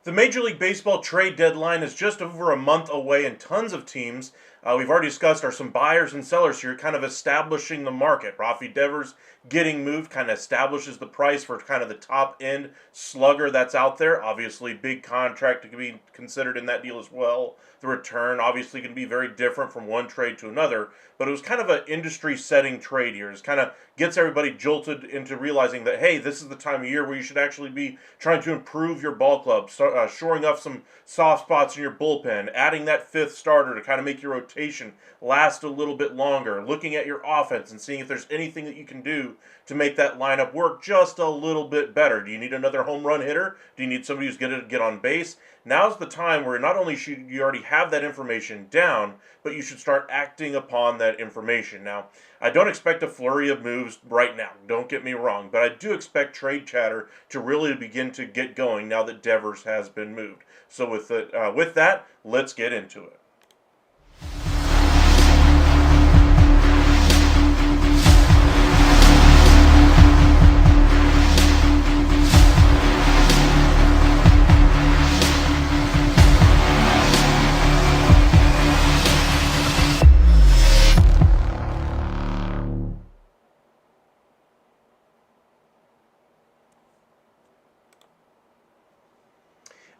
The Major League Baseball trade deadline is just over a month away, and tons of teams we've already discussed are some buyers and sellers here, kind of establishing the market. Rafi Devers getting moved kind of establishes the price for kind of the top end slugger that's out there. Obviously, big contract to be considered in that deal as well. The return obviously can be very different from one trade to another, but it was kind of an industry setting trade here. It kind of gets everybody jolted into realizing that, hey, this is the time of year where you should actually be trying to improve your ball club, shoring up some soft spots in your bullpen, adding that fifth starter to kind of make your rotation last a little bit longer, looking at your offense and seeing if there's anything that you can do to make that lineup work just a little bit better. Do you need another home run hitter? Do you need somebody who's going to get on base? Now's the time where not only should you already have that information down, but you should start acting upon that information. Now, I don't expect a flurry of moves right now, don't get me wrong, but I do expect trade chatter to really begin to get going now that Devers has been moved. So with that, let's get into it.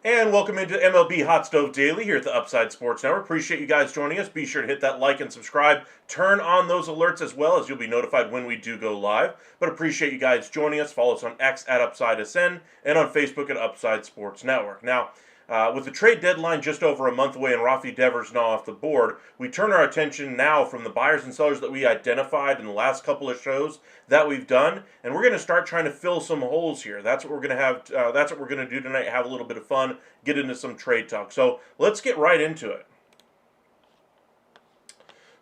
And welcome into MLB Hot Stove Daily here at the Upside Sports Network. Appreciate you guys joining us. Be sure to hit that like and subscribe. Turn on those alerts as well, as you'll be notified when we do go live. But appreciate you guys joining us. Follow us on X at UpsideSN and on Facebook at Upside Sports Network. Now, with the trade deadline just over a month away and Rafi Devers now off the board, we turn our attention now from the buyers and sellers that we identified in the last couple of shows that we've done, and we're going to start trying to fill some holes here. That's what we're going to have. That's what we're going to do tonight. Have a little bit of fun, get into some trade talk. So let's get right into it.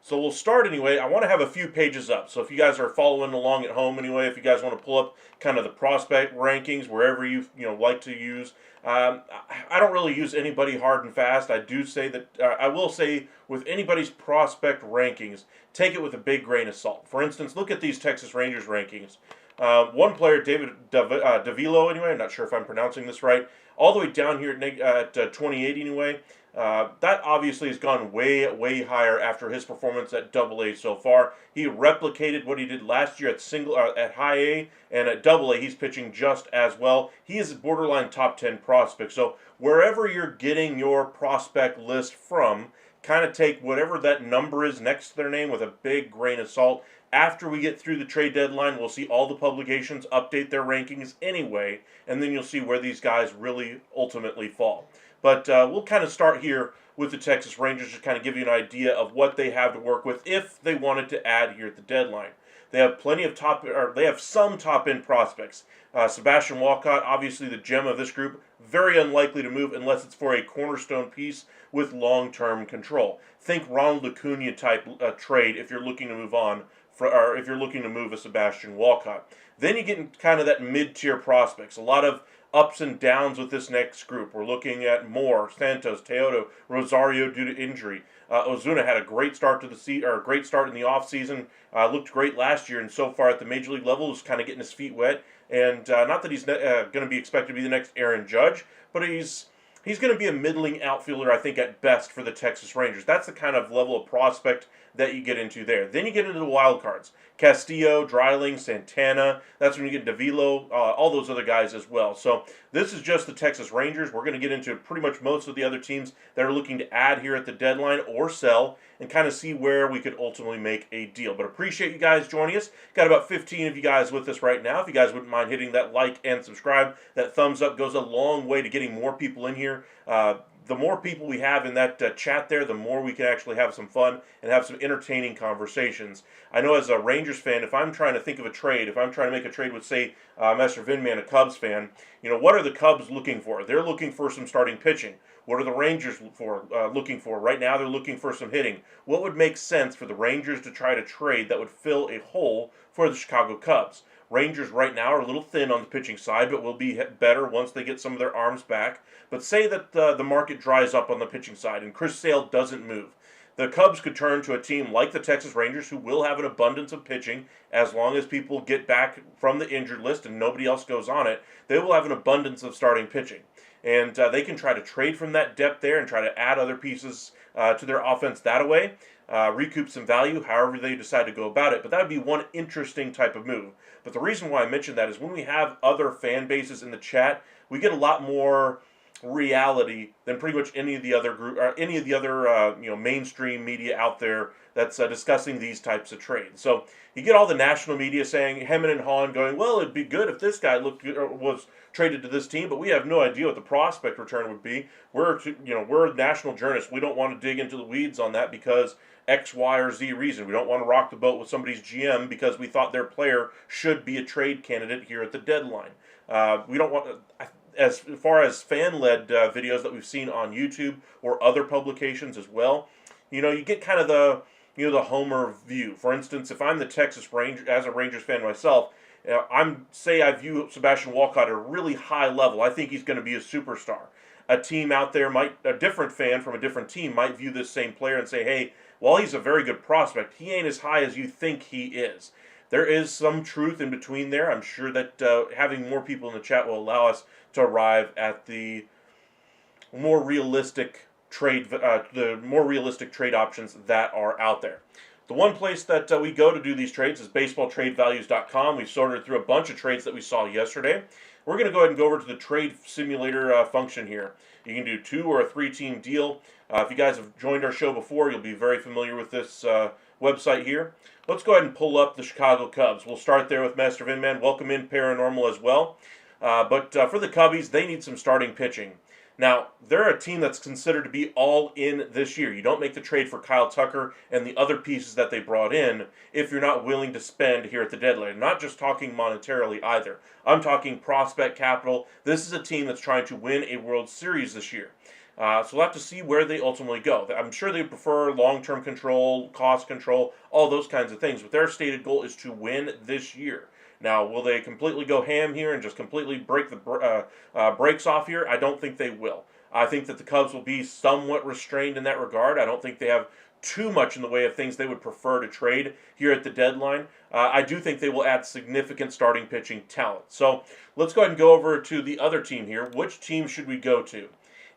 So we'll start anyway. I want to have a few pages up. So if you guys are following along at home anyway, if you guys want to pull up kind of the prospect rankings wherever you like to use. I don't really use anybody hard and fast. I do say that I will say with anybody's prospect rankings, take it with a big grain of salt. For instance, look at these Texas Rangers rankings. One player, David Davilo, anyway. I'm not sure if I'm pronouncing this right. All the way down here at 28 anyway. That obviously has gone way, way higher after his performance at Double A so far. He replicated what he did last year at High A, and at Double A he's pitching just as well. He is a borderline top 10 prospect. So wherever you're getting your prospect list from, kind of take whatever that number is next to their name with a big grain of salt. After we get through the trade deadline, we'll see all the publications update their rankings anyway, and then you'll see where these guys really ultimately fall. But we'll kind of start here with the Texas Rangers to kind of give you an idea of what they have to work with if they wanted to add here at the deadline. They have they have some top-end prospects. Sebastian Walcott, obviously the gem of this group, very unlikely to move unless it's for a cornerstone piece with long-term control. Think Ronald Acuna type trade if you're looking to move on, or if you're looking to move a Sebastian Walcott. Then you get in kind of that mid-tier prospects. A lot of ups and downs with this next group. We're looking at Moore, Santos, Teodo, Rosario due to injury. Ozuna had a great start to the a great start in the offseason. Looked great last year, and so far at the major league level is kind of getting his feet wet. And not that he's going to be expected to be the next Aaron Judge, but he's going to be a middling outfielder, I think, at best for the Texas Rangers. That's the kind of level of prospect that you get into there. Then you get into the wild cards. Castillo, Dreiling, Santana. That's when you get Davilo, all those other guys as well. So this is just the Texas Rangers. We're going to get into pretty much most of the other teams that are looking to add here at the deadline or sell and kind of see where we could ultimately make a deal. But appreciate you guys joining us. Got about 15 of you guys with us right now. If you guys wouldn't mind hitting that like and subscribe, that thumbs up goes a long way to getting more people in here. The more people we have in that chat there, the more we can actually have some fun and have some entertaining conversations. I know as a Rangers fan, if I'm trying to think of a trade, if I'm trying to make a trade with, say, Master Vinman, a Cubs fan, what are the Cubs looking for? They're looking for some starting pitching. What are the Rangers looking for? Right now they're looking for some hitting. What would make sense for the Rangers to try to trade that would fill a hole for the Chicago Cubs? Rangers right now are a little thin on the pitching side, but will be better once they get some of their arms back. But say that the market dries up on the pitching side and Chris Sale doesn't move. the Cubs could turn to a team like the Texas Rangers, who will have an abundance of pitching as long as people get back from the injured list and nobody else goes on it. They will have an abundance of starting pitching. And they can try to trade from that depth there and try to add other pieces to their offense that way, recoup some value, however they decide to go about it. But that would be one interesting type of move. But the reason why I mentioned that is when we have other fan bases in the chat, we get a lot more reality than pretty much any of the other group or any of the other mainstream media out there that's discussing these types of trades. So you get all the national media saying, Hemmen and Hahn going, well, it'd be good if this guy looked good or was traded to this team, but we have no idea what the prospect return would be. We're national journalists. We don't want to dig into the weeds on that because X, Y, or Z reason. We don't want to rock the boat with somebody's GM because we thought their player should be a trade candidate here at the deadline. We don't want as far as fan-led videos that we've seen on YouTube or other publications as well, you get kind of the homer view. For instance, if I'm the Texas Rangers, as a Rangers fan myself, I view Sebastian Walcott at a really high level. I think he's going to be a superstar. A team out there a different fan from a different team might view this same player and say, hey, while he's a very good prospect, he ain't as high as you think he is. There is some truth in between there. I'm sure that having more people in the chat will allow us to arrive at the more realistic trade options that are out there. The one place that we go to do these trades is baseballtradevalues.com. We've sorted through a bunch of trades that we saw yesterday. We're going to go ahead and go over to the trade simulator function here. You can do 2 or a 3-team deal. If you guys have joined our show before, you'll be very familiar with this website here. Let's go ahead and pull up the Chicago Cubs. We'll start there with Master Vinman. Welcome in Paranormal as well. But for the Cubbies, they need some starting pitching. Now, they're a team that's considered to be all in this year. You don't make the trade for Kyle Tucker and the other pieces that they brought in if you're not willing to spend here at the deadline. I'm not just talking monetarily either. I'm talking prospect capital. This is a team that's trying to win a World Series this year. So we'll have to see where they ultimately go. I'm sure they prefer long-term control, cost control, all those kinds of things. But their stated goal is to win this year. Now, will they completely go ham here and just completely break the brakes off here? I don't think they will. I think that the Cubs will be somewhat restrained in that regard. I don't think they have too much in the way of things they would prefer to trade here at the deadline. I do think they will add significant starting pitching talent. So let's go ahead and go over to the other team here. Which team should we go to?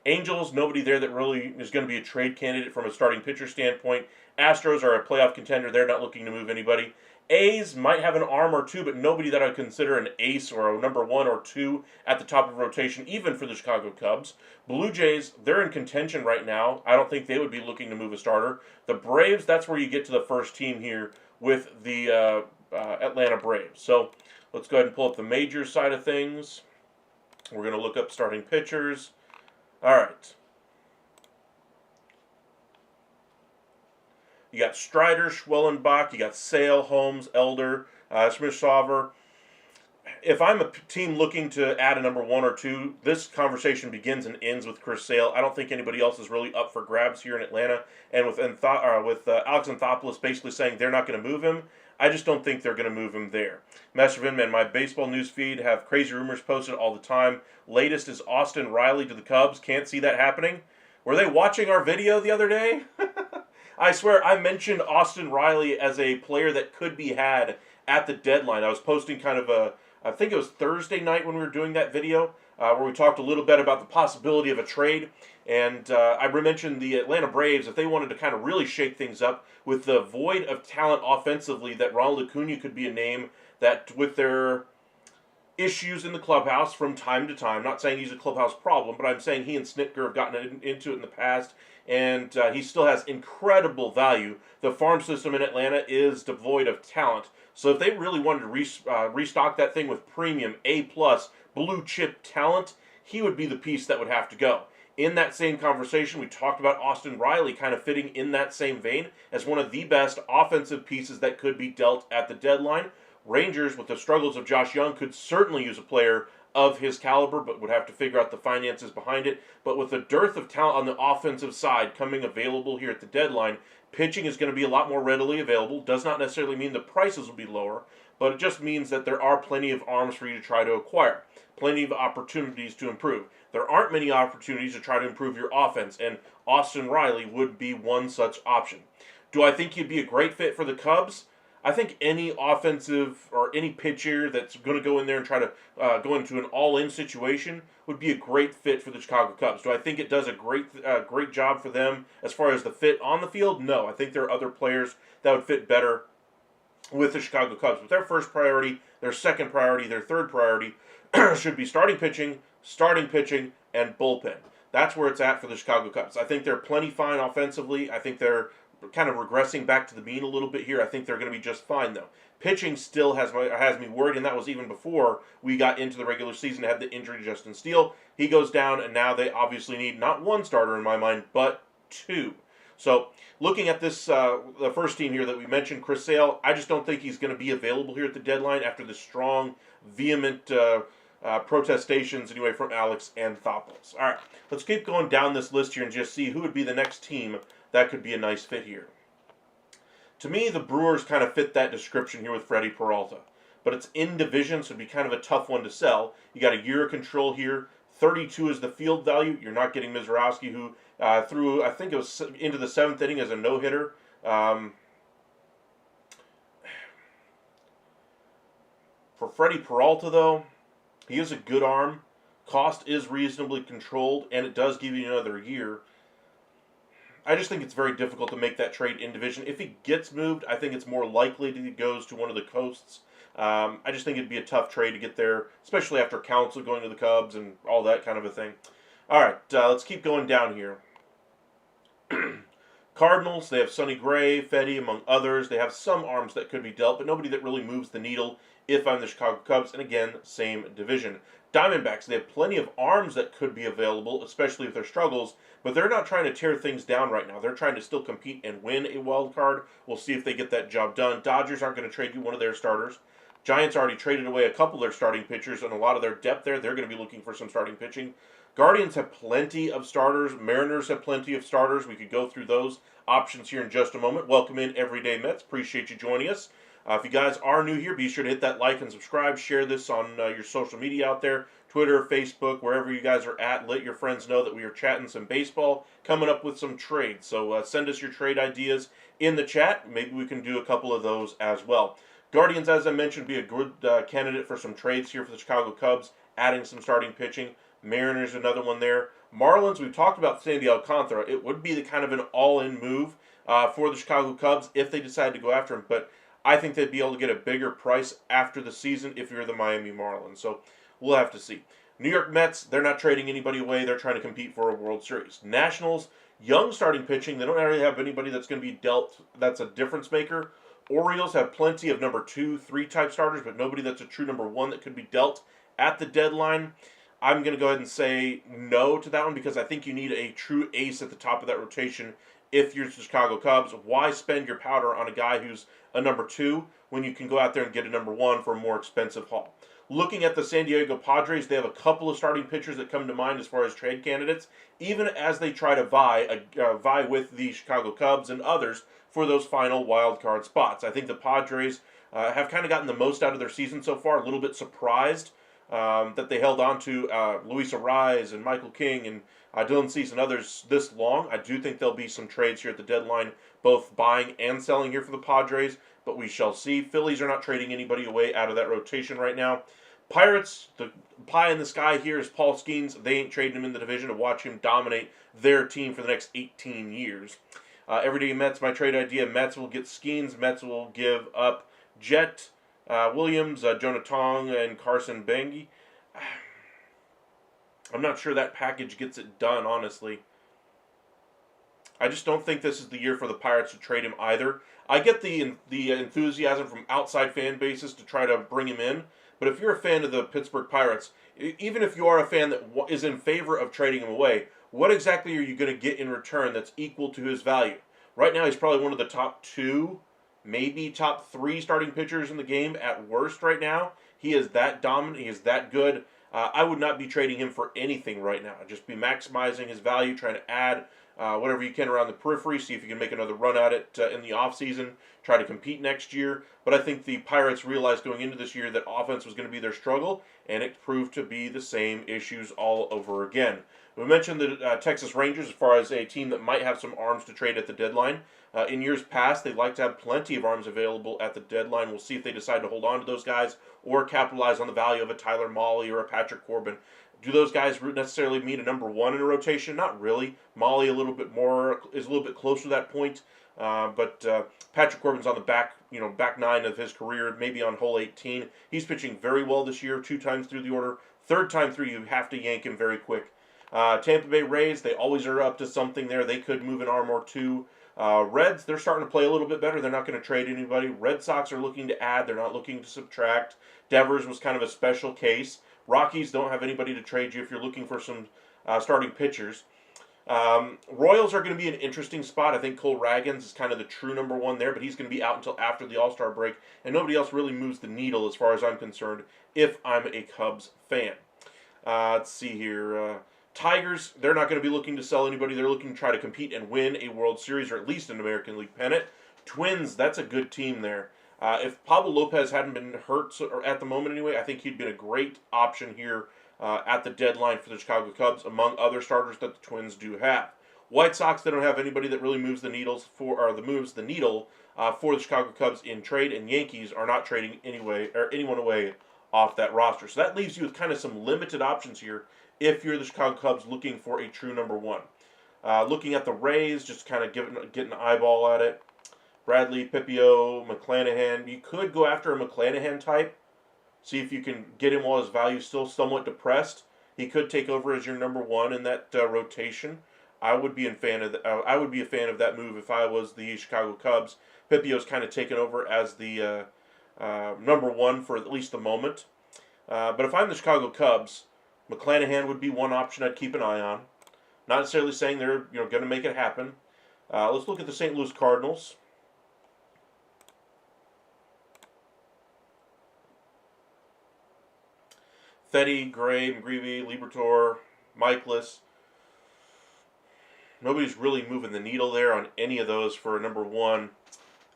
Angels, nobody there that really is going to be a trade candidate from a starting pitcher standpoint. Astros are a playoff contender. They're not looking to move anybody. A's might have an arm or two, but nobody that I would consider an ace or a number 1 or 2 at the top of rotation, even for the Chicago Cubs. Blue Jays, they're in contention right now. I don't think they would be looking to move a starter. The Braves, that's where you get to the first team here with the Atlanta Braves. So let's go ahead and pull up the major side of things. We're going to look up starting pitchers. All right. You got Strider, Schwellenbach, you got Sale, Holmes, Elder, Smith-Shawver. If I'm a team looking to add a number 1 or 2, this conversation begins and ends with Chris Sale. I don't think anybody else is really up for grabs here in Atlanta. And with Alex Anthopoulos basically saying they're not going to move him, I just don't think they're going to move him there. Master Vinman, my baseball news feed have crazy rumors posted all the time. Latest is Austin Riley to the Cubs. Can't see that happening. Were they watching our video the other day? I swear, I mentioned Austin Riley as a player that could be had at the deadline. I was posting kind of I think it was Thursday night when we were doing that video, where we talked a little bit about the possibility of a trade. And I mentioned the Atlanta Braves, if they wanted to kind of really shake things up with the void of talent offensively, that Ronald Acuna could be a name that, with their issues in the clubhouse from time to time, not saying he's a clubhouse problem, but I'm saying he and Snitker have gotten into it in the past, and he still has incredible value. The farm system in Atlanta is devoid of talent. So if they really wanted to restock that thing with premium, A-plus, blue-chip talent, he would be the piece that would have to go. In that same conversation, we talked about Austin Riley kind of fitting in that same vein as one of the best offensive pieces that could be dealt at the deadline. Rangers, with the struggles of Josh Young, could certainly use a player of his caliber, but would have to figure out the finances behind it. But with the dearth of talent on the offensive side coming available here at the deadline, pitching is going to be a lot more readily available. Does not necessarily mean the prices will be lower, but it just means that there are plenty of arms for you to try to acquire, plenty of opportunities to improve. There aren't many opportunities to try to improve your offense, and Austin Riley would be one such option. Do I think he'd be a great fit for the Cubs? I think any offensive or any pitcher that's going to go in there and try to go into an all-in situation would be a great fit for the Chicago Cubs. Do I think it does a great job for them as far as the fit on the field? No. I think there are other players that would fit better with the Chicago Cubs. But their first priority, their second priority, their third priority should be starting pitching, and bullpen. That's where it's at for the Chicago Cubs. I think they're plenty fine offensively. I think they're kind of regressing back to the mean a little bit here. I think they're going to be just fine, though. Pitching still has me worried, and that was even before we got into the regular season, had the injury to Justin Steele. He goes down, and now they obviously need not one starter in my mind, but two. So looking at this, the first team here that we mentioned, Chris Sale, I just don't think he's going to be available here at the deadline after the strong, vehement protestations anyway from Alex Anthopoulos. All right, let's keep going down this list here and just see who would be the next team that could be a nice fit here. To me, the Brewers kind of fit that description here with Freddie Peralta. But it's in division, so it'd be kind of a tough one to sell. You got a year of control here. 32 is the field value. You're not getting Mizorowski, who threw, I think it was into the seventh inning as a no-hitter. For Freddie Peralta, though, he is a good arm. Cost is reasonably controlled, and it does give you another year. I just think it's very difficult to make that trade in division. If he gets moved, I think it's more likely that he goes to one of the coasts. I just think it'd be a tough trade to get there, especially after Counsell going to the Cubs and all that kind of a thing. All right, let's keep going down here. Cardinals, they have Sonny Gray, Fedde, among others. They have some arms that could be dealt, but nobody that really moves the needle if I'm the Chicago Cubs. And again, same division. Diamondbacks, they have plenty of arms that could be available, especially if their struggles, but they're not trying to tear things down right now. They're trying to still compete and win a wild card. We'll see if they get that job done. Dodgers aren't going to trade you one of their starters. Giants already traded away a couple of their starting pitchers and a lot of their depth there. They're going to be looking for some starting pitching. Guardians have plenty of starters. Mariners have plenty of starters. We could go through those options here in just a moment. Welcome in, Everyday Mets. Appreciate you joining us. If you guys are new here, be sure to hit that like and subscribe. Share this on your social media out there, Twitter, Facebook, wherever you guys are at. Let your friends know that we are chatting some baseball, coming up with some trades. So send us your trade ideas in the chat. Maybe we can do a couple of those as well. Guardians, as I mentioned, be a good candidate for some trades here for the Chicago Cubs, adding some starting pitching. Mariners, another one there. Marlins, we've talked about Sandy Alcantara. It would be the kind of an all-in move for the Chicago Cubs if they decide to go after him. But I think they'd be able to get a bigger price after the season if you're the Miami Marlins. So we'll have to see. New York Mets, they're not trading anybody away. They're trying to compete for a World Series. Nationals, young starting pitching. They don't really have anybody that's going to be dealt that's a difference maker. Orioles have plenty of number 2, 3 type starters, but nobody that's a true number 1 that could be dealt at the deadline. I'm going to go ahead and say no to that one because I think you need a true ace at the top of that rotation if you're the Chicago Cubs. Why spend your powder on a guy who's a number 2 when you can go out there and get a number 1 for a more expensive haul? Looking at the San Diego Padres, they have a couple of starting pitchers that come to mind as far as trade candidates, even as they try to vie with the Chicago Cubs and others for those final wild card spots. I think the Padres have kind of gotten the most out of their season so far. A little bit surprised that they held on to Luis Arraez and Michael King and Dylan Cease and others this long. I do think there'll be some trades here at the deadline, both buying and selling here for the Padres, but we shall see. Phillies are not trading anybody away out of that rotation right now. Pirates, the pie in the sky here is Paul Skeens. They ain't trading him in the division to watch him dominate their team for the next 18 years. Everyday Mets, my trade idea, Mets will get Skeens. Mets will give up Jet Williams, Jonah Tong, and Carson Bengi. I'm not sure that package gets it done, honestly. I just don't think this is the year for the Pirates to trade him either. I get the enthusiasm from outside fan bases to try to bring him in, but if you're a fan of the Pittsburgh Pirates, even if you are a fan that is in favor of trading him away, what exactly are you going to get in return that's equal to his value? Right now, he's probably one of the top 2, maybe top 3 starting pitchers in the game at worst right now. He is that dominant. He is that good. I would not be trading him for anything right now. I'd just be maximizing his value, trying to add whatever you can around the periphery, see if you can make another run at it in the offseason, try to compete next year. But I think the Pirates realized going into this year that offense was going to be their struggle, and it proved to be the same issues all over again. We mentioned the Texas Rangers as far as a team that might have some arms to trade at the deadline. In years past, they'd like to have plenty of arms available at the deadline. We'll see if they decide to hold on to those guys or capitalize on the value of a Tyler Mahle or a Patrick Corbin. Do those guys necessarily mean a number one in a rotation? Not really. Mahle a little bit more is a little bit closer to that point, but Patrick Corbin's on the back nine of his career, maybe on hole 18. He's pitching very well this year, 2 times through the order. Third time through, you have to yank him very quick. Tampa Bay Rays, they always are up to something there. They could move an arm or two. Reds, they're starting to play a little bit better. They're not going to trade anybody. Red Sox are looking to add. They're not looking to subtract. Devers was kind of a special case. Rockies don't have anybody to trade you if you're looking for some starting pitchers. Royals are going to be an interesting spot. I think Cole Ragans is kind of the true number one there, but he's going to be out until after the All-Star break, and nobody else really moves the needle as far as I'm concerned if I'm a Cubs fan. Let's see here. Tigers, they're not going to be looking to sell anybody. They're looking to try to compete and win a World Series or at least an American League pennant. Twins, that's a good team there. If Pablo Lopez hadn't been hurt, or at the moment anyway, I think he'd been a great option here at the deadline for the Chicago Cubs, among other starters that the Twins do have. White Sox, they don't have anybody that really moves the needle for the Chicago Cubs in trade, and Yankees are not trading anyone away off that roster. So that leaves you with kind of some limited options here if you're the Chicago Cubs looking for a true number one. Looking at the Rays, just kind of getting an eyeball at it. Bradley, Pipio, McClanahan. You could go after a McClanahan type. See if you can get him while his value is still somewhat depressed. He could take over as your number one in that rotation. I would be a fan of that move if I was the Chicago Cubs. Pipio's kind of taken over as the number one for at least the moment. But if I'm the Chicago Cubs, McClanahan would be one option I'd keep an eye on. Not necessarily saying they're going to make it happen. Let's look at the St. Louis Cardinals. Fetty, Gray, McGreevy, Liberatore, Michaelis. Nobody's really moving the needle there on any of those for a number one.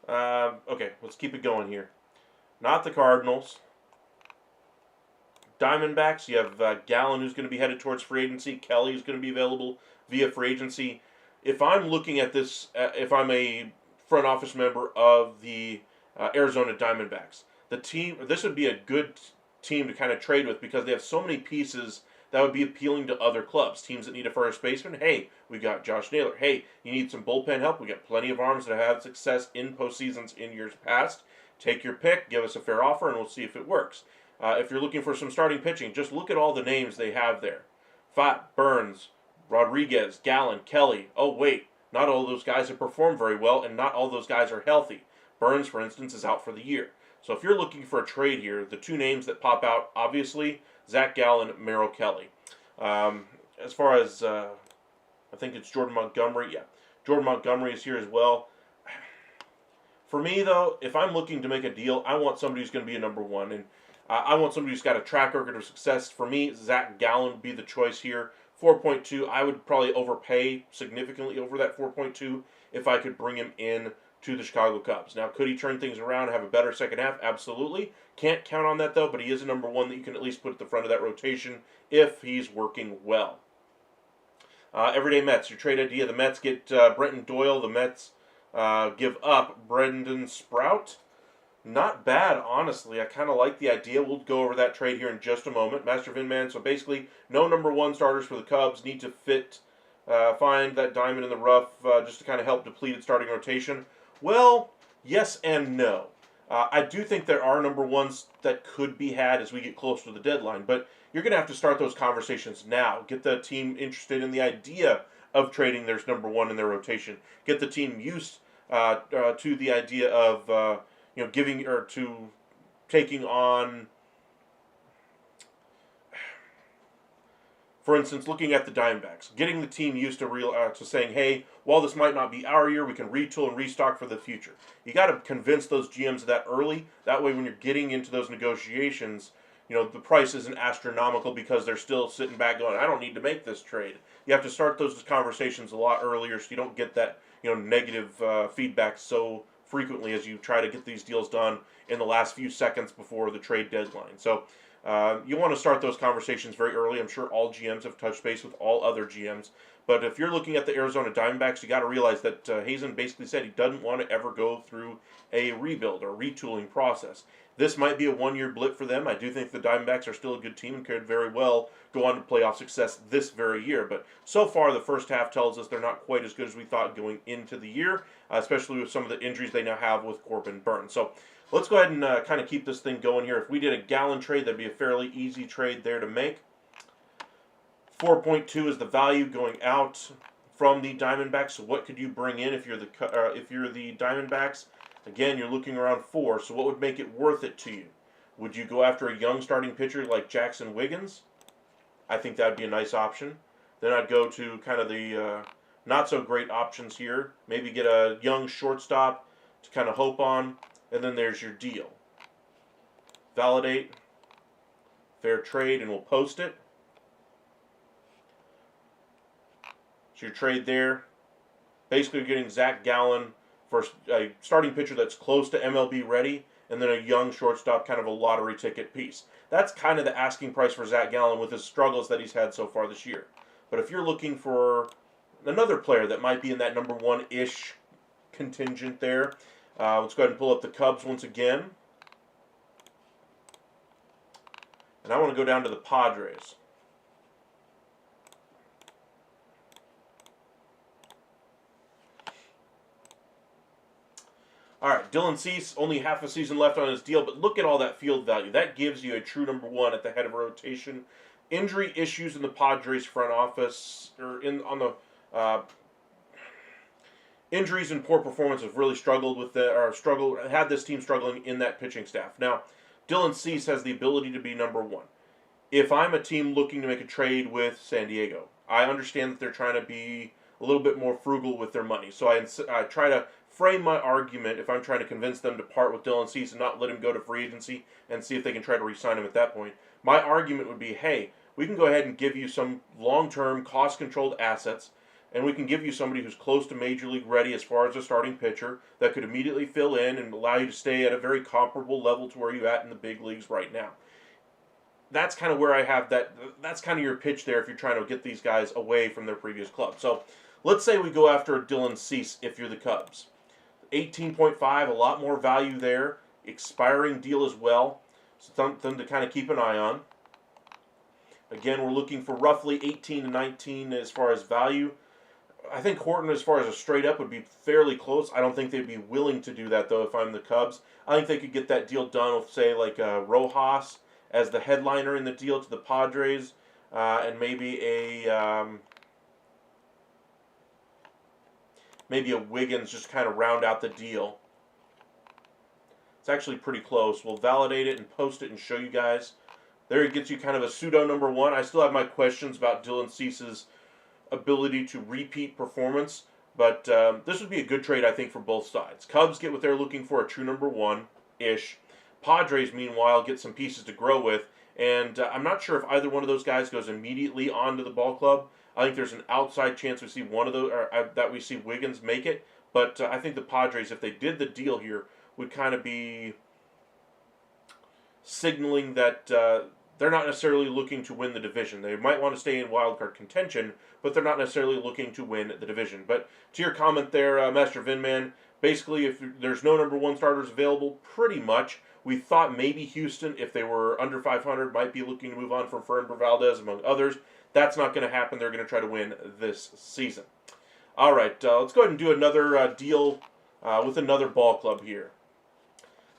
Okay, let's keep it going here. Not the Cardinals. Diamondbacks, you have Gallen, who's going to be headed towards free agency. Kelly, who's going to be available via free agency. If I'm looking at this, if I'm a front office member of the Arizona Diamondbacks, this would be a good team to kind of trade with because they have so many pieces that would be appealing to other clubs. Teams that need a first baseman, hey, we got Josh Naylor. Hey, you need some bullpen help, we got plenty of arms that have had success in postseasons in years past. Take your pick, give us a fair offer, and we'll see if it works. If you're looking for some starting pitching, just look at all the names they have there. Pfaadt, Burns, Rodriguez, Gallen, Kelly. Oh, wait, not all those guys have performed very well, and not all those guys are healthy. Burns, for instance, is out for the year. So if you're looking for a trade here, the two names that pop out, obviously, Zach Gallen, Merrill Kelly. As far as, I think it's Jordan Montgomery. Yeah, Jordan Montgomery is here as well. For me, though, if I'm looking to make a deal, I want somebody who's going to be a number one. And I want somebody who's got a track record of success. For me, Zach Gallen would be the choice here. 4.2, I would probably overpay significantly over that 4.2 if I could bring him in to the Chicago Cubs. Now, could he turn things around and have a better second half? Absolutely. Can't count on that, though, but he is a number one that you can at least put at the front of that rotation if he's working well. Everyday Mets, your trade idea. The Mets get Brenton Doyle. The Mets give up Brendan Sprout. Not bad, honestly. I kind of like the idea. We'll go over that trade here in just a moment. Master Vinman, so basically no number one starters for the Cubs. Need to find that diamond in the rough just to kind of help deplete its starting rotation. Well, yes and no. I do think there are number ones that could be had as we get closer to the deadline, but you're going to have to start those conversations now. Get the team interested in the idea of trading their number one in their rotation. Get the team used to the idea of giving or to taking on. For instance, looking at the Diamondbacks, getting the team used to saying, hey, while this might not be our year, we can retool and restock for the future. You got to convince those GMs of that early. That way, when you're getting into those negotiations, the price isn't astronomical because they're still sitting back going, I don't need to make this trade. You have to start those conversations a lot earlier so you don't get that negative feedback so frequently as you try to get these deals done in the last few seconds before the trade deadline. So you want to start those conversations very early. I'm sure all GMs have touched base with all other GMs. But if you're looking at the Arizona Diamondbacks, you got to realize that Hazen basically said he doesn't want to ever go through a rebuild or retooling process. This might be a one-year blip for them. I do think the Diamondbacks are still a good team and could very well go on to playoff success this very year. But so far, the first half tells us they're not quite as good as we thought going into the year, especially with some of the injuries they now have with Corbin Burnes. So let's go ahead and kind of keep this thing going here. If we did a Gallen trade, that'd be a fairly easy trade there to make. 4.2 is the value going out from the Diamondbacks. So what could you bring in if you're the Diamondbacks? Again, you're looking around 4. So what would make it worth it to you? Would you go after a young starting pitcher like Jackson Wiggins? I think that would be a nice option. Then I'd go to kind of the not so great options here. Maybe get a young shortstop to kind of hope on. And then there's your deal. Validate. Fair trade, and we'll post it. So your trade there. Basically, you're getting Zach Gallen for a starting pitcher that's close to MLB ready, and then a young shortstop, kind of a lottery ticket piece. That's kind of the asking price for Zach Gallen with his struggles that he's had so far this year. But if you're looking for another player that might be in that number 1-ish contingent there, let's go ahead and pull up the Cubs once again. And I want to go down to the Padres. All right, Dylan Cease, only half a season left on his deal, but look at all that field value. That gives you a true number 1 at the head of a rotation. Injury issues in the Padres front office, or injuries and poor performance have really struggled with had this team struggling in that pitching staff. Now, Dylan Cease has the ability to be number 1. If I'm a team looking to make a trade with San Diego, I understand that they're trying to be a little bit more frugal with their money. So I try to frame my argument if I'm trying to convince them to part with Dylan Cease and not let him go to free agency and see if they can try to re-sign him at that point. My argument would be, hey, we can go ahead and give you some long-term, cost-controlled assets, and we can give you somebody who's close to Major League ready as far as a starting pitcher that could immediately fill in and allow you to stay at a very comparable level to where you're at in the big leagues right now. That's kind of where I have that. That's kind of your pitch there if you're trying to get these guys away from their previous club. So let's say we go after a Dylan Cease if you're the Cubs. 18.5, a lot more value there. Expiring deal as well. Something to kind of keep an eye on. Again, we're looking for roughly 18 to 19 as far as value. I think Horton, as far as a straight up, would be fairly close. I don't think they'd be willing to do that, though, if I'm the Cubs. I think they could get that deal done with, say, like Rojas as the headliner in the deal to the Padres, and maybe a Wiggins just kind of round out the deal. It's actually pretty close. We'll validate it and post it and show you guys. There it gets you kind of a pseudo number 1. I still have my questions about Dylan Cease's ability to repeat performance, but this would be a good trade, I think, for both sides. Cubs get what they're looking for, a true number 1-ish. Padres, meanwhile, get some pieces to grow with, and I'm not sure if either one of those guys goes immediately onto the ball club. I think there's an outside chance we see one of those, that we see Wiggins make it, but I think the Padres, if they did the deal here, would kind of be signaling that they're not necessarily looking to win the division. They might want to stay in wildcard contention, but they're not necessarily looking to win the division. But to your comment there, Master Vinman, basically if there's no number 1 starters available, pretty much, we thought maybe Houston, if they were under 500, might be looking to move on from Fernando Valdez, among others. That's not going to happen. They're going to try to win this season. All right, let's go ahead and do another deal with another ball club here.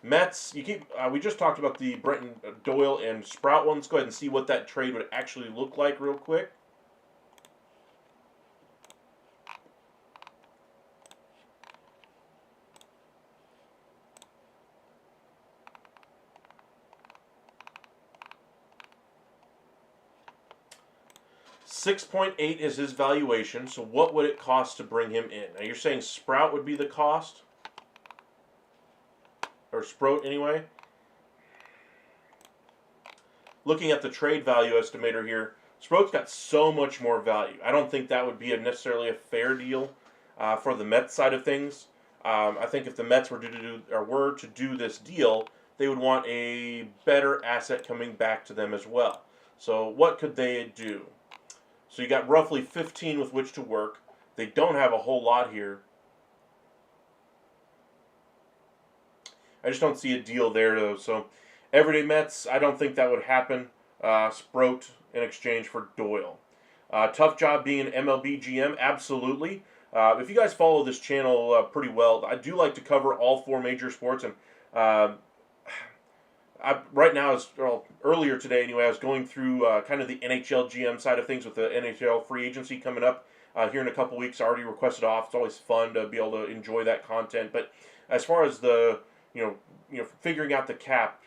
Mets, we just talked about the Brenton Doyle and Sprout one. Let's go ahead and see what that trade would actually look like real quick. $6.8 is his valuation, so what would it cost to bring him in? Now you're saying Sprout would be the cost? Or Sprout anyway? looking at the trade value estimator here, Sproat's got so much more value. I don't think that would be necessarily a fair deal for the Mets side of things. I think if the Mets were to do this deal, they would want a better asset coming back to them as well. So what could they do? So you got roughly 15 with which to work. They don't have a whole lot here. I just don't see a deal there, though. So everyday Mets, I don't think that would happen. Sproat in exchange for Doyle. Tough job being an MLB GM, absolutely. If you guys follow this channel pretty well, I do like to cover all four major sports. And right now, earlier today anyway, I was going through kind of the NHL GM side of things with the NHL free agency coming up here in a couple weeks. I already requested off. It's always fun to be able to enjoy that content. But as far as the figuring out the cap,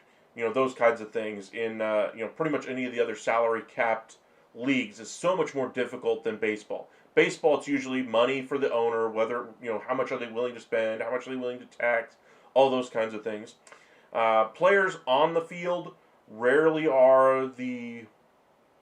those kinds of things in pretty much any of the other salary capped leagues is so much more difficult than baseball. Baseball, it's usually money for the owner, whether how much are they willing to spend, how much are they willing to tax, all those kinds of things. Players on the field rarely are the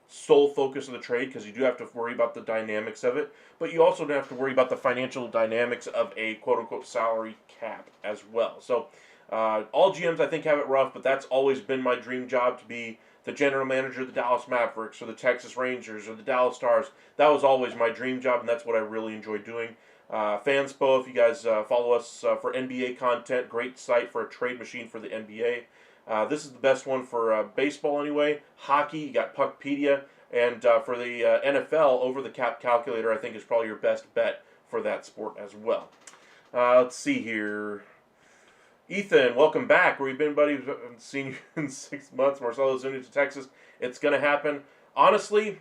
sole focus of the trade because you do have to worry about the dynamics of it, but you also don't have to worry about the financial dynamics of a quote-unquote salary cap as well. So all GMs, I think, have it rough, but that's always been my dream job, to be the general manager of the Dallas Mavericks or the Texas Rangers or the Dallas Stars. That was always my dream job, and that's what I really enjoy doing. Fanspo, if you guys follow us for NBA content, great site for a trade machine for the NBA. This is the best one for baseball anyway. Hockey, you got Puckpedia. And for the NFL, Over the Cap Calculator, I think, is probably your best bet for that sport as well. Let's see here. Ethan, welcome back. Where you been, buddy? Haven't seen you in 6 months. Marcell Ozuna to Texas. It's going to happen. Honestly,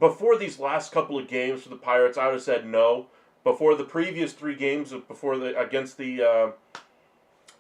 before these last couple of games for the Pirates, I would have said no. Before the previous 3 games, against the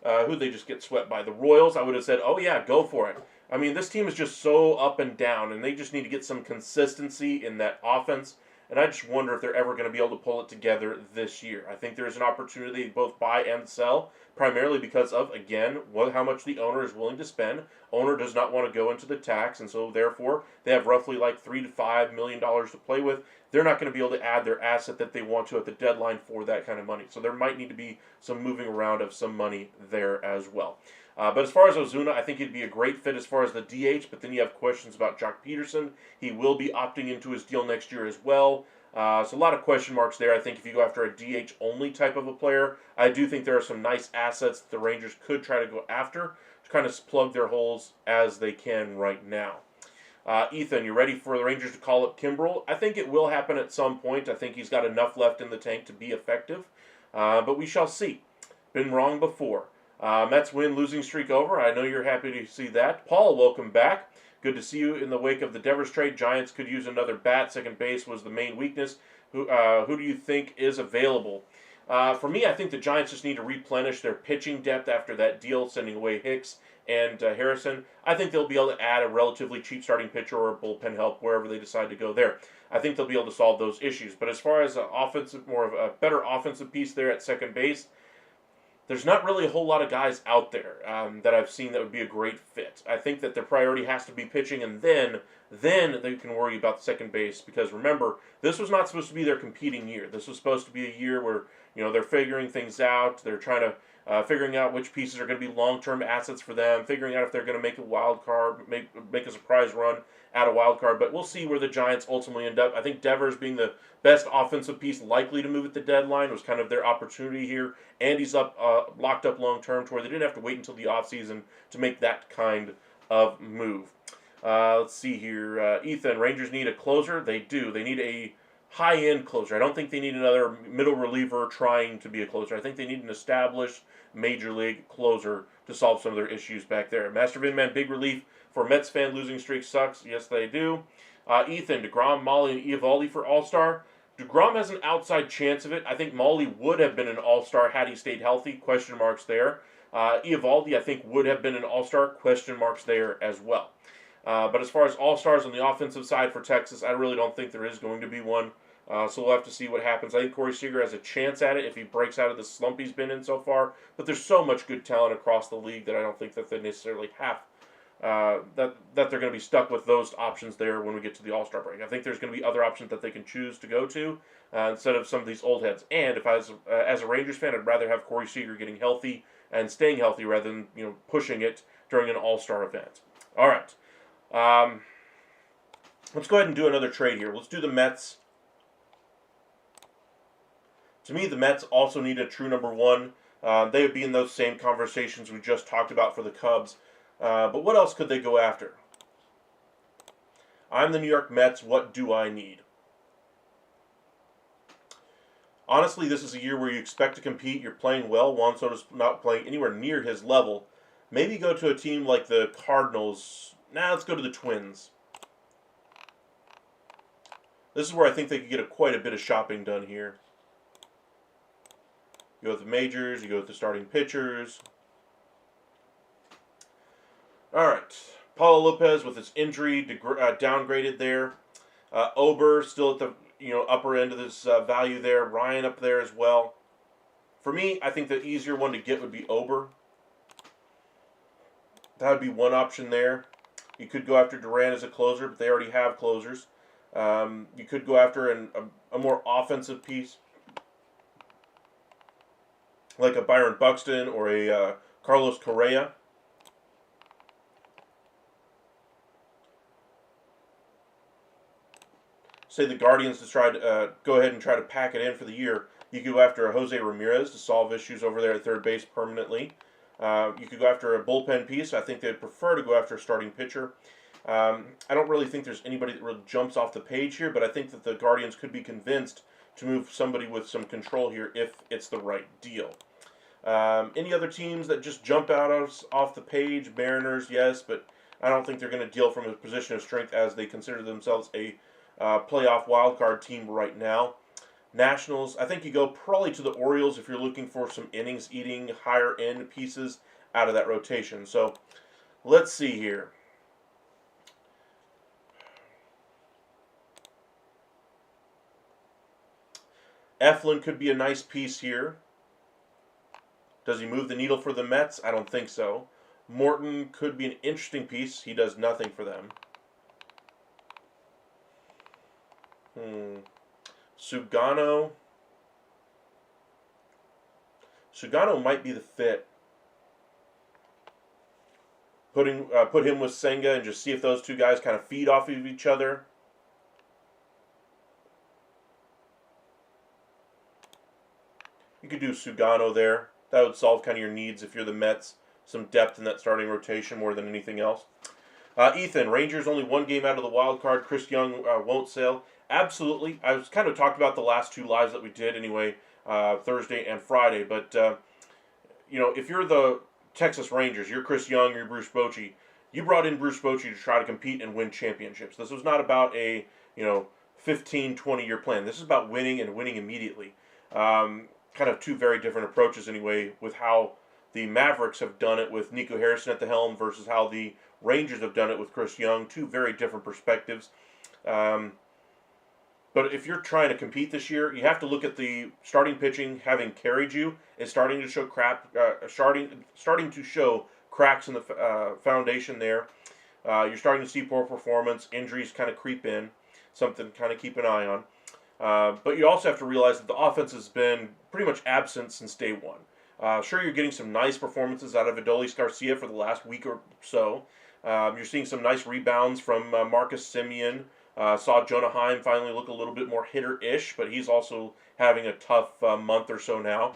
who'd they just get swept by? The Royals, I would have said, oh yeah, go for it. I mean, this team is just so up and down, and they just need to get some consistency in that offense. And I just wonder if they're ever going to be able to pull it together this year. I think there's an opportunity to both buy and sell, primarily because of, again, how much the owner is willing to spend. Owner does not want to go into the tax, and so therefore they have roughly like $3 to $5 million to play with. They're not going to be able to add their asset that they want to at the deadline for that kind of money. So there might need to be some moving around of some money there as well. But as far as Ozuna, I think he'd be a great fit as far as the DH, but then you have questions about Jock Peterson. He will be opting into his deal next year as well. So a lot of question marks there. I think if you go after a DH-only type of a player, I do think there are some nice assets that the Rangers could try to go after to kind of plug their holes as they can right now. Ethan, you ready for the Rangers to call up Kimbrel? I think it will happen at some point. I think he's got enough left in the tank to be effective, but we shall see. Been wrong before. Mets win, losing streak over. I know you're happy to see that. Paul, welcome back. Good to see you in the wake of the Devers trade. Giants could use another bat. Second base was the main weakness. Who do you think is available? For me, I think the Giants just need to replenish their pitching depth after that deal, sending away Hicks and Harrison. I think they'll be able to add a relatively cheap starting pitcher or bullpen help wherever they decide to go there. I think they'll be able to solve those issues. But as far as more of a better offensive piece there at second base, there's not really a whole lot of guys out there that I've seen that would be a great fit. I think that their priority has to be pitching, and then they can worry about the second base, because remember, this was not supposed to be their competing year. This was supposed to be a year where they're figuring things out. They're trying to figuring out which pieces are going to be long-term assets for them, figuring out if they're going to make a wild card, make a surprise run at a wild card. But we'll see where the Giants ultimately end up. I think Devers, being the best offensive piece likely to move at the deadline, was kind of their opportunity here. Andy's locked up long-term to where they didn't have to wait until the offseason to make that kind of move. Let's see here. Ethan, Rangers need a closer. They do. They need a high-end closer. I don't think they need another middle reliever trying to be a closer. I think they need an established major league closer to solve some of their issues back there. Master Vinman, big relief for Mets fan. Losing streak sucks. Yes, they do. Ethan, DeGrom, Molly, and Eovaldi for All-Star. DeGrom has an outside chance of it. I think Molly would have been an All-Star had he stayed healthy. Question marks there. Eovaldi, I think, would have been an All-Star. Question marks there as well. But as far as All-Stars on the offensive side for Texas, I really don't think there is going to be one. So we'll have to see what happens. I think Corey Seager has a chance at it if he breaks out of the slump he's been in so far. But there's so much good talent across the league that I don't think that they necessarily have that they're going to be stuck with those options there when we get to the All-Star break. I think there's going to be other options that they can choose to go to instead of some of these old heads. And if I was as a Rangers fan, I'd rather have Corey Seager getting healthy and staying healthy rather than pushing it during an All-Star event. All right, let's go ahead and do another trade here. Let's do the Mets. To me, the Mets also need a true number one. They would be in those same conversations we just talked about for the Cubs. But what else could they go after? I'm the New York Mets. What do I need? Honestly, this is a year where you expect to compete. You're playing well. Juan Soto's not playing anywhere near his level. Maybe go to a team like the Cardinals. Let's go to the Twins. This is where I think they could get quite a bit of shopping done here. You go with the majors, you go with the starting pitchers. All right. Paulo Lopez with his injury downgraded there. Ober still at the upper end of this value there. Ryan up there as well. For me, I think the easier one to get would be Ober. That would be one option there. You could go after Duran as a closer, but they already have closers. You could go after a more offensive piece, like a Byron Buxton or a Carlos Correa. Say the Guardians to try to go ahead and try to pack it in for the year. You could go after a Jose Ramirez to solve issues over there at third base permanently. You could go after a bullpen piece. I think they'd prefer to go after a starting pitcher. I don't really think there's anybody that really jumps off the page here, but I think that the Guardians could be convinced to move somebody with some control here if it's the right deal. Any other teams that just jump out off the page? Mariners, yes, but I don't think they're going to deal from a position of strength as they consider themselves a playoff wildcard team right now. Nationals, I think you go probably to the Orioles if you're looking for some innings-eating, higher-end pieces out of that rotation. So let's see here. Eflin could be a nice piece here. Does he move the needle for the Mets? I don't think so. Morton could be an interesting piece. He does nothing for them. Sugano. Sugano might be the fit. Put him with Senga and just see if those two guys kind of feed off of each other. You could do Sugano there. That would solve kind of your needs if you're the Mets. Some depth in that starting rotation more than anything else. Ethan, Rangers only one game out of the wild card. Chris Young won't sail. Absolutely. I was kind of talked about the last two lives that we did anyway, Thursday and Friday. But, if you're the Texas Rangers, you're Chris Young, you're Bruce Bochy. You brought in Bruce Bochy to try to compete and win championships. This was not about a, 15, 20-year plan. This is about winning and winning immediately. Kind of two very different approaches anyway with how the Mavericks have done it with Nico Harrison at the helm versus how the Rangers have done it with Chris Young. Two very different perspectives. But if you're trying to compete this year, you have to look at the starting pitching having carried you is starting to show starting to show cracks in the foundation there. You're starting to see poor performance, injuries kind of creep in, something to kind of keep an eye on. But you also have to realize that the offense has been pretty much absent since day one. Sure, you're getting some nice performances out of Adolis Garcia for the last week or so. You're seeing some nice rebounds from Marcus Semien. Saw Jonah Heim finally look a little bit more hitter-ish, but he's also having a tough month or so now.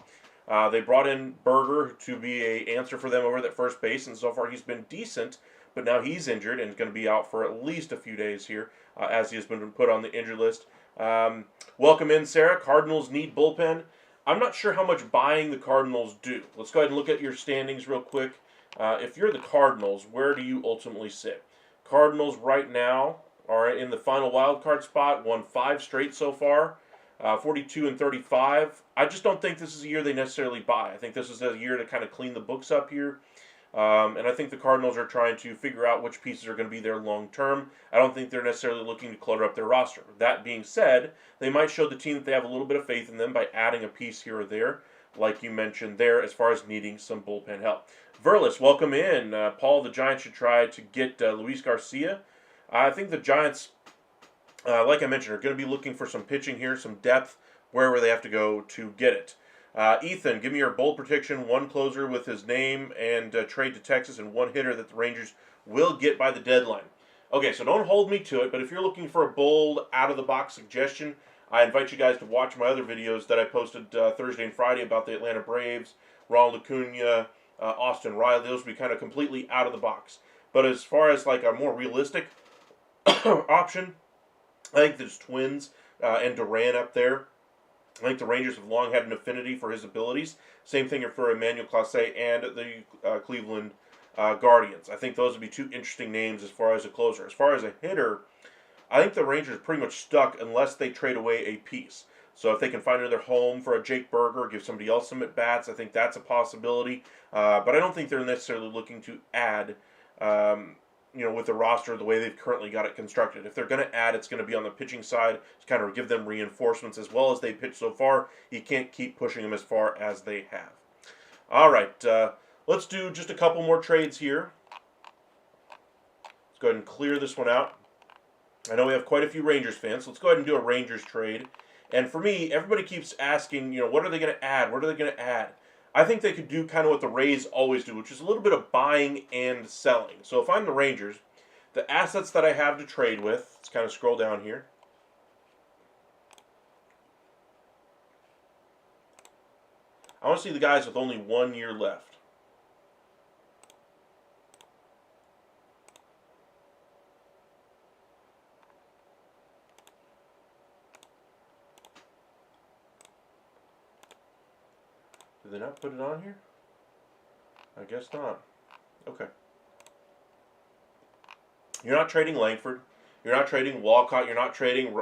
They brought in Berger to be an answer for them over at first base, and so far he's been decent, but now he's injured and is going to be out for at least a few days here as he has been put on the injured list. Welcome in, Sarah. Cardinals need bullpen. I'm not sure how much buying the Cardinals do. Let's go ahead and look at your standings real quick. If you're the Cardinals, where do you ultimately sit? Cardinals right now are in the final wild card spot, won 5 straight so far, 42 and 35. I just don't think this is a year they necessarily buy. I think this is a year to kind of clean the books up here. And I think the Cardinals are trying to figure out which pieces are going to be there long term. I don't think they're necessarily looking to clutter up their roster. That being said, they might show the team that they have a little bit of faith in them by adding a piece here or there. like you mentioned there, as far as needing some bullpen help. Verlis, welcome in. Paul, the Giants should try to get Luis Garcia. I think the Giants, like I mentioned, are going to be looking for some pitching here, some depth, wherever they have to go to get it. Ethan, give me your bold prediction, one closer with his name and trade to Texas, and one hitter that the Rangers will get by the deadline. Okay, so don't hold me to it, but if you're looking for a bold, out-of-the-box suggestion, I invite you guys to watch my other videos that I posted Thursday and Friday about the Atlanta Braves, Ronald Acuna, Austin Riley. Those will be kind of completely out of the box. But as far as like a more realistic option, I think there's Twins and Duran up there. I think the Rangers have long had an affinity for his abilities. Same thing for Emmanuel Clase and the Cleveland Guardians. I think those would be two interesting names as far as a closer. As far as a hitter, I think the Rangers are pretty much stuck unless they trade away a piece. So if they can find another home for a Jake Burger, give somebody else some at-bats, I think that's a possibility. But I don't think they're necessarily looking to add, with the roster the way they've currently got it constructed. If they're going to add, it's going to be on the pitching side to kind of give them reinforcements as well as they pitch so far. You can't keep pushing them as far as they have. All right, let's do just a couple more trades here. Let's go ahead and clear this one out. I know we have quite a few Rangers fans, so let's go ahead and do a Rangers trade. And for me, everybody keeps asking, what are they going to add? What are they going to add? I think they could do kind of what the Rays always do, which is a little bit of buying and selling. So if I'm the Rangers, the assets that I have to trade with, let's kind of scroll down here. I want to see the guys with only 1 year left. Did they not put it on here? I guess not. Okay. You're not trading Langford. You're not trading Walcott. You're not trading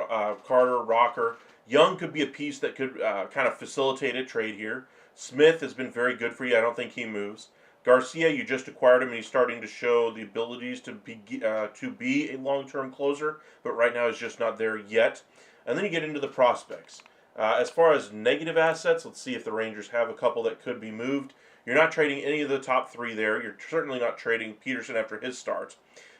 Carter, Rocker. Young could be a piece that could kind of facilitate a trade here. Smith has been very good for you. I don't think he moves. Garcia, you just acquired him, and he's starting to show the abilities to be a long-term closer, but right now he's just not there yet. And then you get into the prospects. As far as negative assets, let's see if the Rangers have a couple that could be moved. You're not trading any of the top three there. You're certainly not trading Peterson after his start.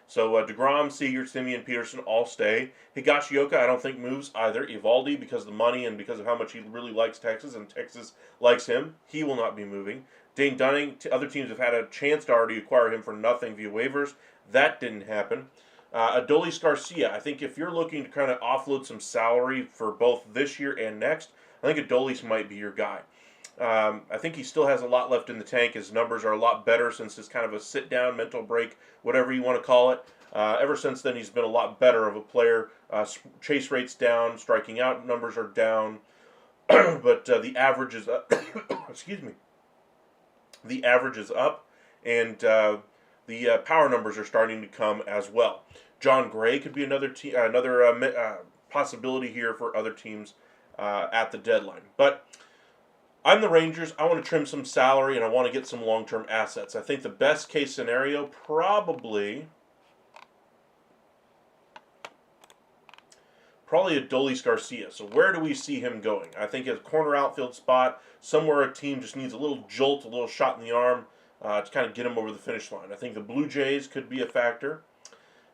So DeGrom, Seager, Semien, Peterson all stay. Higashioka I don't think moves either. Evaldi, because of the money and because of how much he really likes Texas and Texas likes him, he will not be moving. Dane Dunning, other teams have had a chance to already acquire him for nothing via waivers. That didn't happen. Adolis Garcia, I think if you're looking to kind of offload some salary for both this year and next, I think Adolis might be your guy. I think he still has a lot left in the tank. His numbers are a lot better since it's kind of a sit-down mental break, whatever you want to call it. Ever since then, he's been a lot better of a player. Chase rate's down, striking out numbers are down, but the average is up. Excuse me. The average is up, and the power numbers are starting to come as well. John Gray could be another possibility here for other teams at the deadline. But I'm the Rangers. I want to trim some salary, and I want to get some long-term assets. I think the best case scenario probably Adolis Garcia. So where do we see him going? I think a corner outfield spot, somewhere a team just needs a little jolt, a little shot in the arm to kind of get him over the finish line. I think the Blue Jays could be a factor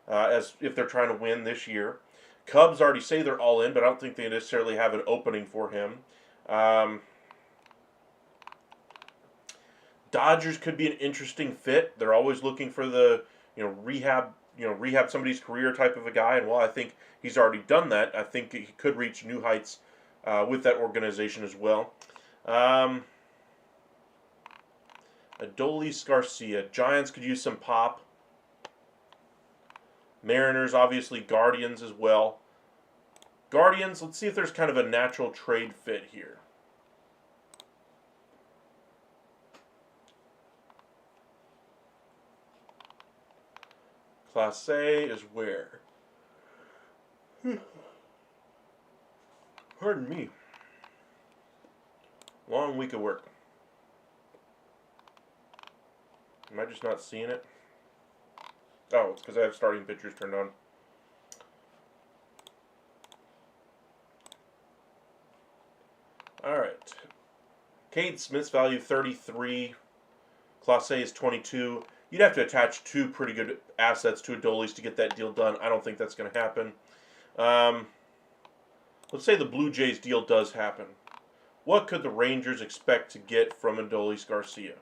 as if they're trying to win this year. Cubs already say they're all in, but I don't think they necessarily have an opening for him. Dodgers could be an interesting fit. They're always looking for the rehab somebody's career type of a guy, and while I think he's already done that, I think he could reach new heights with that organization as well. Adolis Garcia. Giants could use some pop. Mariners, obviously, Guardians as well. Guardians, let's see if there's kind of a natural trade fit here. Class A is where? Pardon me. Long week of work. Am I just not seeing it? Oh, it's because I have starting pitchers turned on. Alright. Cade Smith's value 33. Clase is 22. You'd have to attach two pretty good assets to Adolis to get that deal done. I don't think that's going to happen. Let's say the Blue Jays deal does happen. What could the Rangers expect to get from Adolis Garcia?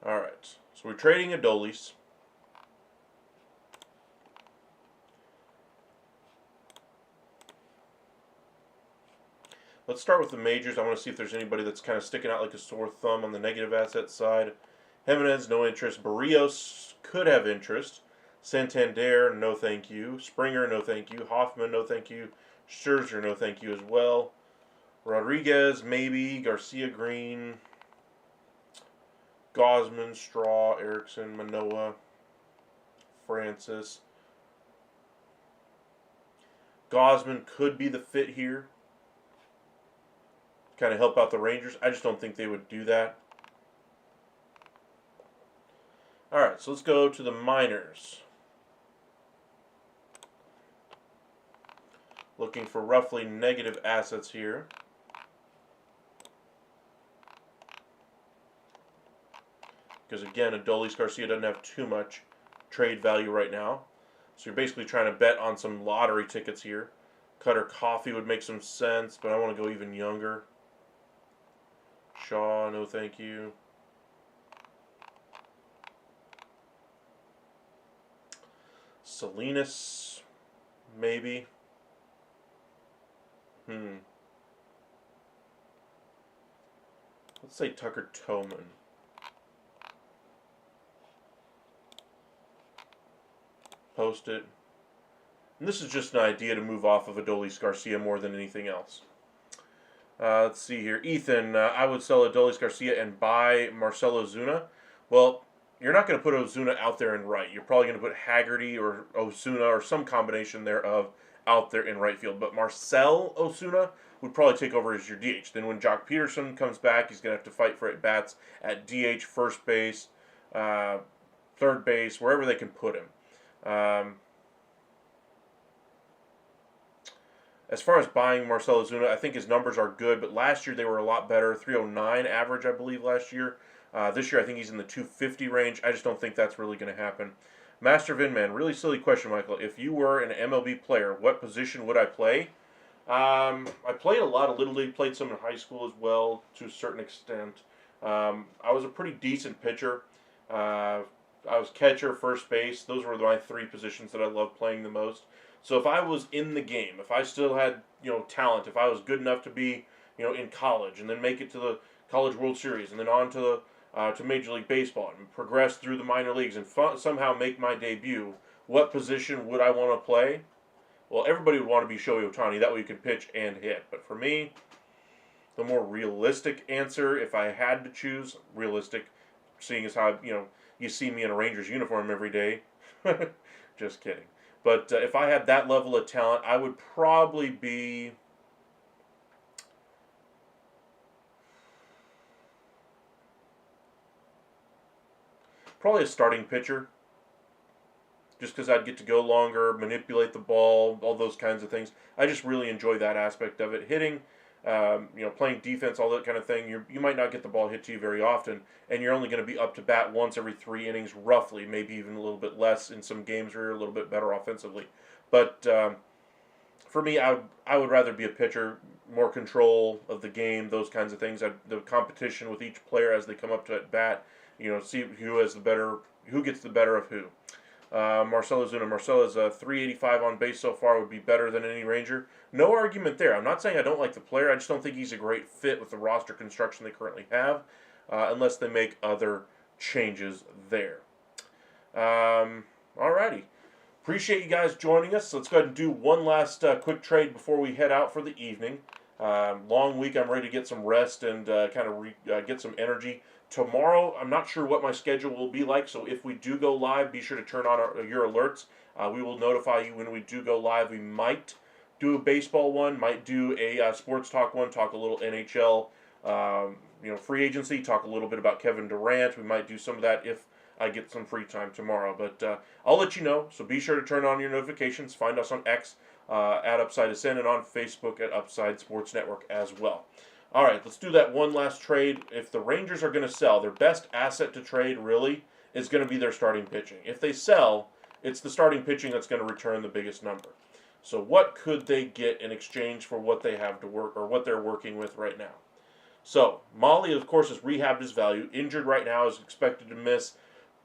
All right, so we're trading Adolis. Let's start with the majors. I want to see if there's anybody that's kind of sticking out like a sore thumb on the negative asset side. Jimenez, no interest. Barrios could have interest. Santander, no thank you. Springer, no thank you. Hoffman, no thank you. Scherzer, no thank you as well. Rodriguez, maybe. Garcia, Green. Gausman, Straw, Erickson, Manoah, Francis. Gausman could be the fit here. Kind of help out the Rangers. I just don't think they would do that. All right, so let's go to the minors. Looking for roughly negative assets here. Because again, Adolis Garcia doesn't have too much trade value right now. So you're basically trying to bet on some lottery tickets here. Cutter Coffee would make some sense, but I want to go even younger. Shaw, no thank you. Salinas, maybe. Let's say Tucker Toman. Post it. And this is just an idea to move off of Adolis Garcia more than anything else. Let's see here. Ethan, I would sell Adolis Garcia and buy Marcell Ozuna. Well, you're not going to put Ozuna out there in right. You're probably going to put Haggerty or Ozuna or some combination thereof out there in right field. But Marcell Ozuna would probably take over as your DH. Then when Jock Peterson comes back, he's going to have to fight for at-bats at DH, first base, third base, wherever they can put him. As far as buying Marcell Ozuna, I think his numbers are good, but last year they were a lot better. 309 average, I believe, last year. This year I think he's in the 250 range. I just don't think that's really going to happen. Master Vinman, really silly question, Michael. If you were an MLB player, what position would I play? I played a lot of Little League, played some in high school as well, to a certain extent. I was a pretty decent pitcher. I was catcher, first base. Those were my three positions that I loved playing the most. So if I was in the game, if I still had, talent, if I was good enough to be, in college and then make it to the College World Series and then on to to Major League Baseball and progress through the minor leagues and somehow make my debut, what position would I want to play? Well, everybody would want to be Shohei Ohtani. That way you can pitch and hit. But for me, the more realistic answer, if I had to choose, seeing as how, you see me in a Rangers uniform every day. Just kidding. But if I had that level of talent, I would probably be a starting pitcher. Just because I'd get to go longer, manipulate the ball, all those kinds of things. I just really enjoy that aspect of it. Hitting, playing defense, all that kind of thing. You might not get the ball hit to you very often, and you're only going to be up to bat once every 3 innings, roughly, maybe even a little bit less in some games where you're a little bit better offensively. But for me, I would rather be a pitcher, more control of the game, those kinds of things. The competition with each player as they come up to at bat, see who gets the better of who. Marcell Ozuna. Marcell is a 385 on base so far, would be better than any Ranger. No argument there. I'm not saying I don't like the player. I just don't think he's a great fit with the roster construction they currently have, unless they make other changes there. Alrighty. Appreciate you guys joining us. Let's go ahead and do one last quick trade before we head out for the evening. Long week. I'm ready to get some rest and get some energy. Tomorrow, I'm not sure what my schedule will be like, so if we do go live, be sure to turn on your alerts. We will notify you when we do go live. We might do a baseball one, might do a sports talk one, talk a little NHL, free agency, talk a little bit about Kevin Durant. We might do some of that if I get some free time tomorrow. But I'll let you know. So be sure to turn on your notifications. Find us on X at Upside Ascend and on Facebook at Upside Sports Network as well. All right, let's do that one last trade. If the Rangers are going to sell, their best asset to trade really is going to be their starting pitching. If they sell, it's the starting pitching that's going to return the biggest number. So what could they get in exchange for what they have to work or what they're working with right now? So Mahle, of course, has rehabbed his value. Injured right now, is expected to miss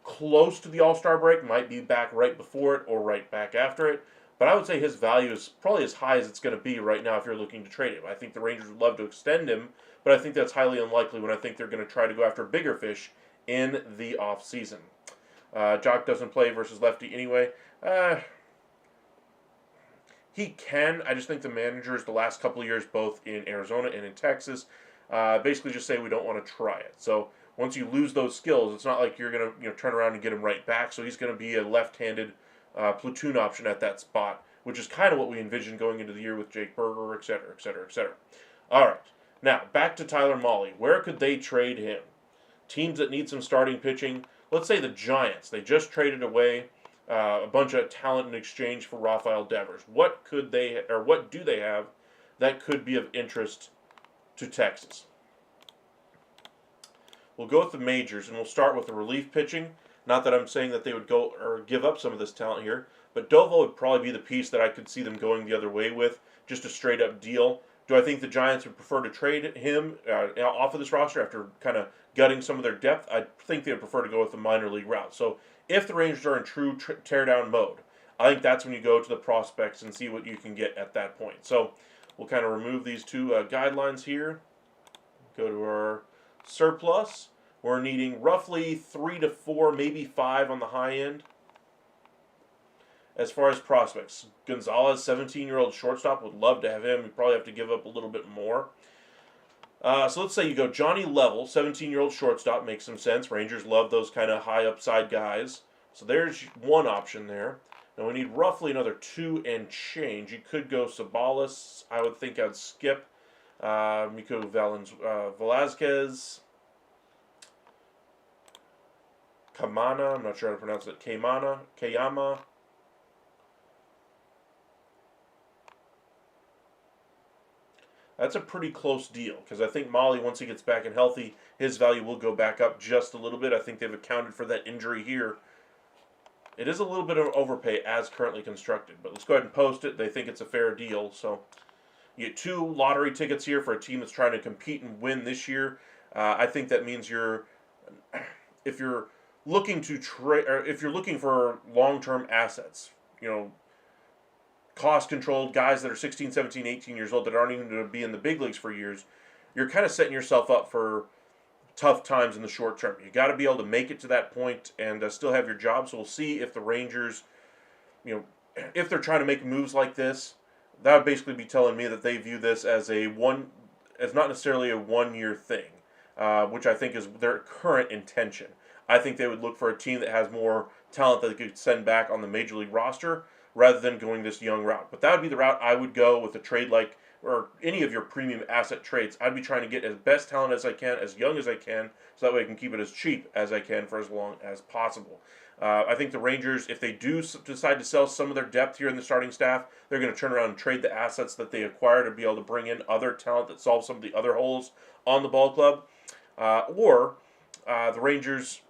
close to the All-Star break. Might be back right before it or right back after it. But I would say his value is probably as high as it's going to be right now if you're looking to trade him. I think the Rangers would love to extend him, but I think that's highly unlikely when I think they're going to try to go after bigger fish in the offseason. Jock doesn't play versus lefty anyway. He can. I just think the managers the last couple of years, both in Arizona and in Texas, basically just say we don't want to try it. So once you lose those skills, it's not like you're going to turn around and get him right back. So he's going to be a left-handed platoon option at that spot, which is kind of what we envisioned going into the year with Jake Burger, et cetera, et cetera, et cetera. All right. Now, back to Tyler Mahle. Where could they trade him? Teams that need some starting pitching. Let's say the Giants. They just traded away a bunch of talent in exchange for Rafael Devers. What do they have that could be of interest to Texas? We'll go with the majors, and we'll start with the relief pitching. Not that I'm saying that they would go or give up some of this talent here, but Doval would probably be the piece that I could see them going the other way with, just a straight-up deal. Do I think the Giants would prefer to trade him off of this roster after kind of gutting some of their depth? I think they would prefer to go with the minor league route. So if the Rangers are in true tear-down mode, I think that's when you go to the prospects and see what you can get at that point. So we'll kind of remove these two guidelines here. Go to our surplus. We're needing roughly 3 to 4, maybe 5 on the high end. As far as prospects, Gonzalez, 17-year-old shortstop, would love to have him. You probably have to give up a little bit more. So let's say you go Johnny Level, 17-year-old shortstop, makes some sense. Rangers love those kind of high upside guys. So there's one option there. Now we need roughly another 2 and change. You could go Sabalas. I would think I'd skip Miko Velazquez. Kamana, I'm not sure how to pronounce it. Kayama. That's a pretty close deal because I think Mahle, once he gets back and healthy, his value will go back up just a little bit. I think they've accounted for that injury here. It is a little bit of overpay as currently constructed, but let's go ahead and post it. They think it's a fair deal. So you get 2 lottery tickets here for a team that's trying to compete and win this year. I think that means if you're looking to trade, or if you're looking for long-term assets, cost-controlled guys that are 16, 17, 18 years old that aren't even going to be in the big leagues for years, you're kind of setting yourself up for tough times in the short term. You got to be able to make it to that point and still have your job. So we'll see if the Rangers, if they're trying to make moves like this, that would basically be telling me that they view this as not necessarily a 1-year thing, which I think is their current intention. I think they would look for a team that has more talent that they could send back on the major league roster rather than going this young route. But that would be the route I would go with a trade or any of your premium asset trades. I'd be trying to get as best talent as I can, as young as I can, so that way I can keep it as cheap as I can for as long as possible. I think the Rangers, if they do decide to sell some of their depth here in the starting staff, they're going to turn around and trade the assets that they acquire to be able to bring in other talent that solves some of the other holes on the ball club. The Rangers,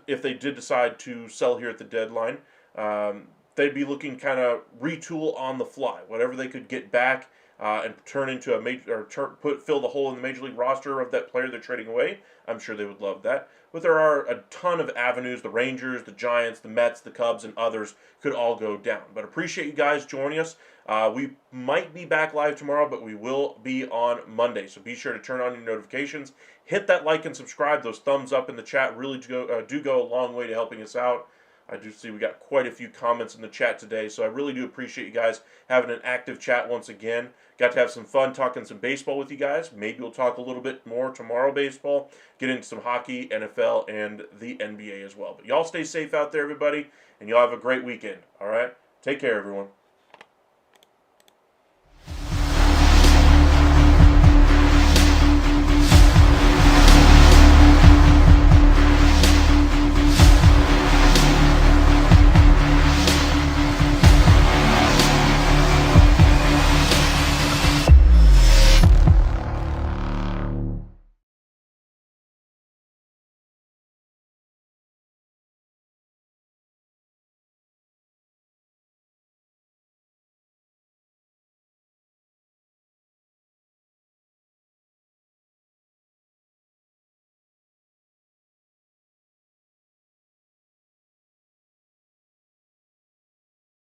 if they did decide to sell here at the deadline, they'd be looking kind of retool on the fly, whatever they could get back and turn into fill the hole in the major league roster of that player they're trading away. I'm sure they would love that. But there are a ton of avenues. The Rangers, the Giants, the Mets, the Cubs, and others could all go down. But appreciate you guys joining us. We might be back live tomorrow, but we will be on Monday. So be sure to turn on your notifications. Hit that like and subscribe. Those thumbs up in the chat really do go a long way to helping us out. I do see we got quite a few comments in the chat today, so I really do appreciate you guys having an active chat once again. Got to have some fun talking some baseball with you guys. Maybe we'll talk a little bit more tomorrow baseball, get into some hockey, NFL, and the NBA as well. But y'all stay safe out there, everybody, and y'all have a great weekend, all right? Take care, everyone.